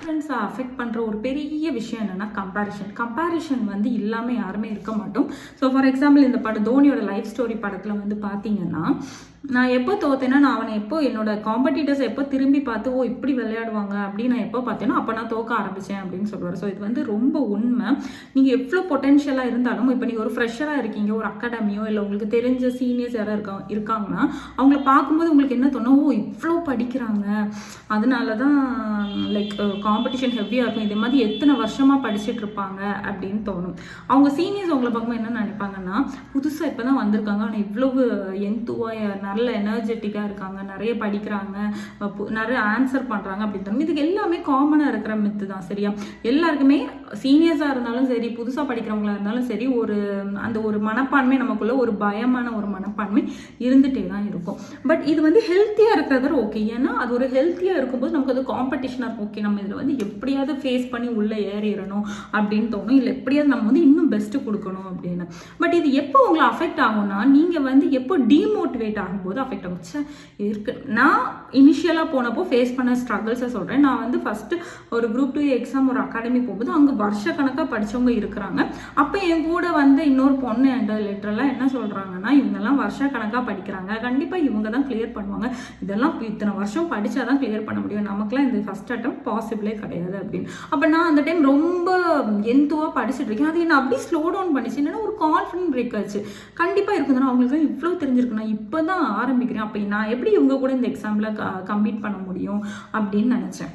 கான்ஃபிடன்ஸை affect பண்ணுற ஒரு பெரிய விஷயம் என்னென்னா கம்பேரிஷன் வந்து இல்லாமல் யாருமே இருக்க மாட்டோம். ஸோ ஃபார் எக்ஸாம்பிள் இந்த படம் தோனியோட லைஃப் ஸ்டோரி படத்தில் வந்து பார்த்தீங்கன்னா, நான் எப்போ தோத்தேன்னா, நான் அவனை எப்போ என்னோட காம்படிட்டர்ஸ் எப்போ திரும்பி பார்த்து இப்படி விளையாடுவாங்க அப்படின்னு நான் எப்போ பார்த்தேனோ அப்போ நான் தோக்க ஆரம்பித்தேன் அப்படின்னு சொல்லுவார். ஸோ இது வந்து ரொம்ப உண்மை. நீங்கள் எவ்வளோ பொட்டென்ஷியலாக இருந்தாலும், இப்போ நீங்கள் ஒரு ஃப்ரெஷராக இருக்கீங்க, ஒரு அகாடமியோ இல்லை உங்களுக்கு தெரிஞ்ச சீனியர்ஸ் யாராவது இருக்காங்கன்னா அவங்கள பார்க்கும்போது உங்களுக்கு என்ன தோணும், இவ்வளோ படிக்கிறாங்க, அதனால தான் லைக் காம்படிஷன் ஹெவியாக இருக்கும், இதே மாதிரி எத்தனை வருஷமாக படிச்சுட்டு இருப்பாங்க அப்படின்னு தோணும். அவங்க சீனியர்ஸ் அவங்கள பார்க்கும்போது என்ன நினைப்பாங்கன்னா, புதுசாக இப்போ தான் வந்திருக்காங்க, ஆனால் இவ்வளவு எந்துவாக நல்ல எனர்ஜெட்டிக்காக இருக்காங்க, நிறைய படிக்கிறாங்க, நிறைய ஆன்சர் பண்ணுறாங்க அப்படின்னு தோணும். இதுக்கு எல்லாமே காமனாக இருக்கிற மித்து தான். சரியா, எல்லாருக்குமே சீனியர்ஸாக இருந்தாலும் சரி, புதுசாக படிக்கிறவங்களா இருந்தாலும் சரி, அந்த ஒரு மனப்பான்மை நமக்குள்ள ஒரு பயமான ஒரு மனப்பான்மை இருந்துகிட்டே தான் இருக்கும். பட் இது வந்து ஹெல்த்தியாக இருக்கிறது ஓகே. ஏன்னா அது ஒரு ஹெல்த்தியாக இருக்கும்போது நமக்கு அது காம்படிஷனாக இருக்கும். ஓகே, நம்ம இதில் வந்து எப்படியாவது ஃபேஸ் பண்ணி உள்ளே ஏறிடணும் அப்படின்னு தோணும், இல்லை எப்படியாவது நம்ம வந்து இன்னும் பெஸ்ட்டு கொடுக்கணும் அப்படின்னு. பட் இது எப்போ உங்களை அஃபெக்ட் ஆகும்னா, நீங்கள் வந்து எப்போ டீமோட்டிவேட் ஆகும்போது அஃபெக்ட் ஆகும். இருக்கு. நான் இனிஷியலாக போனப்போ ஃபேஸ் பண்ண ஸ்ட்ரகிள்ஸை சொல்கிறேன். நான் வந்து ஃபஸ்ட்டு ஒரு குரூப் 2 எக்ஸாம் ஒரு அகாடமி போகும்போது அங்கே வருஷக்கணக்காக படித்தவங்க இருக்கிறாங்க. அப்போ என் கூட வந்து இன்னொரு பொண்ணு என்கிட்ட லிட்டரலாக என்ன சொல்கிறாங்கன்னா, இவங்கெல்லாம் வருஷக்கணக்காக படிக்கிறாங்க, கண்டிப்பாக இவங்க தான் கிளியர் பண்ணுவாங்க, இதெல்லாம் இத்தனை வருஷம் படித்தா தான் கிளியர் பண்ண முடியும், நமக்குலாம் இந்த ஃபஸ்ட் அட்டம் பாசிபிளே கிடையாது அப்படின்னு. அப்போ நான் அந்த டைம் ரொம்ப எந்துவாக படிச்சுட்டு இருக்கேன். அது என்ன அப்படியே ஸ்லோ டவுன் பண்ணிச்சு. என்னன்னா ஒரு கான்ஃபிடன்ட் பிரேக் ஆச்சு. கண்டிப்பாக இருக்குதுன்னா அவங்களுக்கு இவ்வளோ தெரிஞ்சிருக்கு, நான் இப்போ தான் ஆரம்பிக்கிறேன், அப்போ நான் எப்படி இவங்க கூட இந்த எக்ஸாமில் கம்ப்ளீட் பண்ண முடியும் அப்படின்னு நினச்சேன்.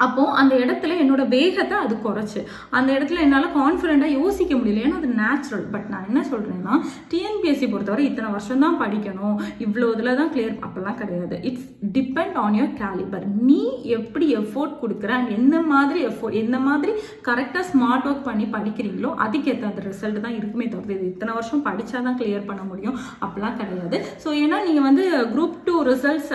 அப்போது அந்த இடத்துல என்னோட வேகத்தை அது குறைச்சி, அந்த இடத்துல என்னால் கான்ஃபிடென்ட்டாக யோசிக்க முடியல. ஏன்னா அது நேச்சுரல். பட் நான் என்ன சொல்கிறேன்னா, டிஎன்பிஎஸ்சி பொறுத்தவரை இத்தனை வருஷம் தான் படிக்கணும், இவ்வளோ இதில் தான் கிளியர், அப்போல்லாம் கிடையாது. It's depend on your calibre. நீ எப்படி எஃபோர்ட் கொடுக்குற, எந்த மாதிரி கரெக்டாக ஸ்மார்ட் ஒர்க் பண்ணி படிக்கிறீங்களோ அதுக்கேற்ற அந்த ரிசல்ட் தான் இருக்குமே தவிர்த்து இது இத்தனை வருஷம் படித்தா தான் கிளியர் பண்ண முடியும் அப்போல்லாம் கிடையாது. ஸோ ஏன்னா நீங்கள் வந்து குரூப் 2 ரிசல்ட்ஸ்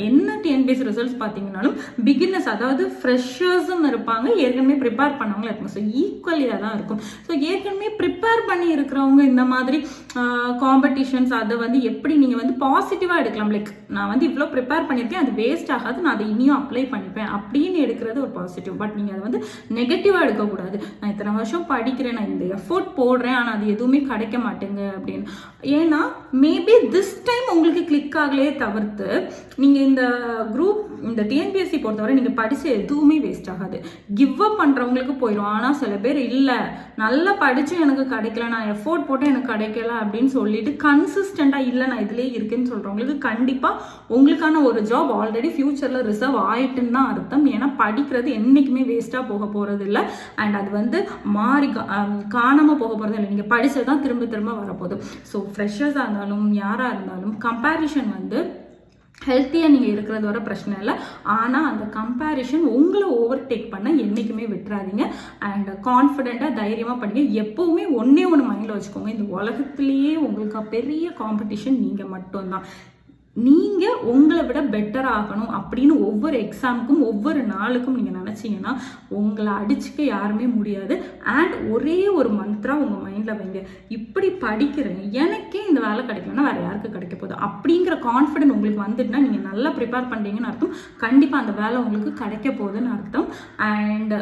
என்ன டிஎன்பிஎஸ்சி ரிசல்ட்ஸ் பார்த்தீங்கன்னாலும் பிகினர்ஸ், அதாவது ஃப்ரெஷர்ஸும் இருப்பாங்க, ஏற்கனவே ப்ரிப்பேர் பண்ணவங்களும் இருப்பாங்க. ஸோ ஈக்குவலியாக தான் இருக்கும். ஸோ ஏற்கனவே ப்ரிப்பேர் பண்ணி இருக்கிறவங்க இந்த மாதிரி காம்படிஷன்ஸ் அதை வந்து எப்படி நீங்கள் வந்து பாசிட்டிவாக எடுக்கலாம். லைக் நான் வந்து இவ்வளோ ப்ரிப்பேர் பண்ணியிருக்கேன், அது வேஸ்ட் ஆகாது, நான் அதை இனியும் அப்ளை பண்ணிப்பேன் அப்படின்னு எடுக்கிறது ஒரு பாசிட்டிவ். பட் நீங்கள் அதை வந்து நெகட்டிவாக எடுக்கக்கூடாது. நான் இத்தனை வருஷம் படிக்கிறேன், நான் இந்த எஃபோர்ட் போடுறேன், ஆனால் அது எதுவுமே கிடைக்க மாட்டேங்க அப்படின்னு. ஏன்னா மேபி திஸ் டைம் உங்களுக்கு கிளிக் ஆகலே தவிர்த்து நீங்கள் இந்த டிஎன்பிஎஸ்சி பொறுத்தவரை நீங்கள் படித்த எதுவுமே வேஸ்ட் ஆகாது. கிவ் அப் பண்ணுறவங்களுக்கு போயிடும். ஆனால் சில பேர் இல்லை, நல்லா படித்து எனக்கு கிடைக்கல, நான் எஃபோர்ட் போட்டு எனக்கு கிடைக்கல அப்படின்னு சொல்லிட்டு கன்சிஸ்டண்ட்டாக இல்லை நான் இதிலே இருக்குன்னு சொல்கிறவங்களுக்கு கண்டிப்பாக உங்களுக்கான ஒரு ஜாப் ஆல்ரெடி ஃப்யூச்சரில் ரிசர்வ் ஆகிட்டுன்னு தான் அர்த்தம். ஏன்னா படிக்கிறது என்றைக்குமே வேஸ்ட்டாக போக போகிறது இல்லை. அண்ட் அது வந்து காணாமல் போக போகிறது இல்லை. நீங்கள் படித்தது தான் திரும்ப திரும்ப வரப்போகுது. ஸோ ஃப்ரெஷர்ஸாக இருந்தாலும் யாராக இருந்தாலும் கம்பேரிஷன் வந்து ஹெல்த்தியாக நீங்கள் இருக்கிறது வர பிரச்சனை இல்லை. ஆனால் அந்த கம்பேரிஷன் உங்களை ஓவர்டேக் பண்ண என்றைக்குமே விட்டுறாதீங்க. அண்ட் கான்ஃபிடென்ட்டாக தைரியமாக படிங்க. எப்போவுமே ஒன்றே மைண்டில் வச்சுக்கோங்க, இந்த உலகத்துலேயே உங்களுக்கு பெரிய காம்படிஷன் நீங்கள் மட்டும்தான். நீங்கள் உங்களை விட பெட்டர் ஆகணும் அப்படின்னு ஒவ்வொரு எக்ஸாமுக்கும் ஒவ்வொரு நாளுக்கும் நீங்கள் நினச்சிங்கன்னா உங்களை அடிச்சுக்க யாருமே முடியாது. அண்ட் ஒரே ஒரு மந்த்ரா உங்கள் மைண்டில் வைங்க, இப்படி படிக்கிறேன், எனக்கே இந்த வேலை கிடைக்கலன்னா வேறு யாருக்கு கிடைக்க போகுது அப்படிங்கிற கான்ஃபிடென்ட் உங்களுக்கு வந்துட்டுனா நீங்கள் நல்லா ப்ரிப்பேர் பண்ணுறீங்கன்னு அர்த்தம். கண்டிப்பாக அந்த வேலை உங்களுக்கு கிடைக்க போகுதுன்னு அர்த்தம். அண்ட்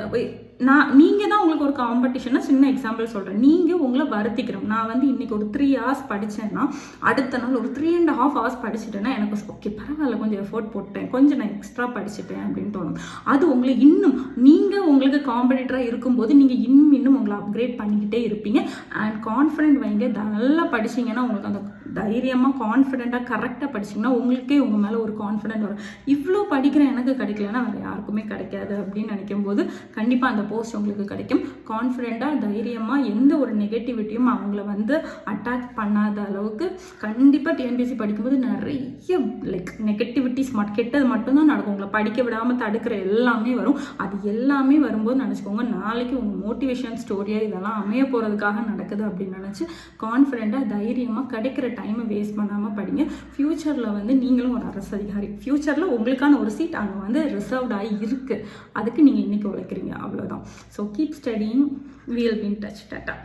நீங்கள் தான் உங்களுக்கு ஒரு காம்படிஷன்னா சின்ன எக்ஸாம்பிள் சொல்கிறேன். நீங்கள் உங்களை வருத்திக்கிறோம், நான் வந்து இன்றைக்கி ஒரு 3 hours படித்தேன்னா அடுத்த நாள் ஒரு 3.5 hours படிச்சுட்டேன்னா எனக்கு ஓகே பரவாயில்ல, கொஞ்சம் எஃபோர்ட் போட்டேன், கொஞ்சம் நான் எக்ஸ்ட்ரா படிச்சுட்டேன் அப்படின்னு தோணும். அது உங்களை இன்னும் நீங்கள் உங்களுக்கு காம்படிட்டராக இருக்கும்போது நீங்கள் இன்னும் உங்களை அப்கிரேட் பண்ணிக்கிட்டே இருப்பீங்க. அண்ட் கான்ஃபிடென்ட் வைங்க. நல்லா படிச்சிங்கன்னா உங்களுக்கு அந்த தைரியமாக கான்ஃபிடென்ட்டாக கரெக்டாக படிச்சிங்கன்னா உங்களுக்கே உங்கள் மேலே ஒரு கான்ஃபிடென்ட் வரும். இவ்வளோ படிக்கிறேன் எனக்கு கிடைக்கலன்னா வேறு யாருக்குமே கிடைக்காது அப்படின்னு நினைக்கும் போது கண்டிப்பாக அந்த போஸ்ட் உங்களுக்கு கிடைக்கும். கான்ஃபிடென்ட்டாக தைரியமாக எந்த ஒரு நெகட்டிவிட்டியும் அவங்கள வந்து அட்டாக் பண்ணாத அளவுக்கு கண்டிப்பாக டிஎன்பிஎஸ்சி படிக்கும்போது நிறைய லைக் நெகட்டிவிட்டிஸ் கெட்டது மட்டும்தான் நடக்கும். உங்களை படிக்க விடாமல் தடுக்கிற எல்லாமே வரும். அது எல்லாமே வரும்போது நினச்சிக்கோங்க, நாளைக்கு உங்கள் மோட்டிவேஷன் ஸ்டோரியாக இதெல்லாம் அமைய போகிறதுக்காக நடக்குது அப்படின்னு நினச்சி கான்ஃபிடென்ட்டாக தைரியமாக கிடைக்கிற டைமை வேஸ்ட் பண்ணாமல் படிங்க. ஃப்யூச்சரில் வந்து நீங்களும் ஒரு அரசு அதிகாரி, ஃப்யூச்சரில் உங்களுக்கான ஒரு சீட் அங்கே வந்து ரிசர்வ்டாகி இருக்குது, அதுக்கு நீங்கள் இன்றைக்கி உழைக்கிறீங்க, அவ்வளோதான். So keep studying, we'll be in touch. Tata.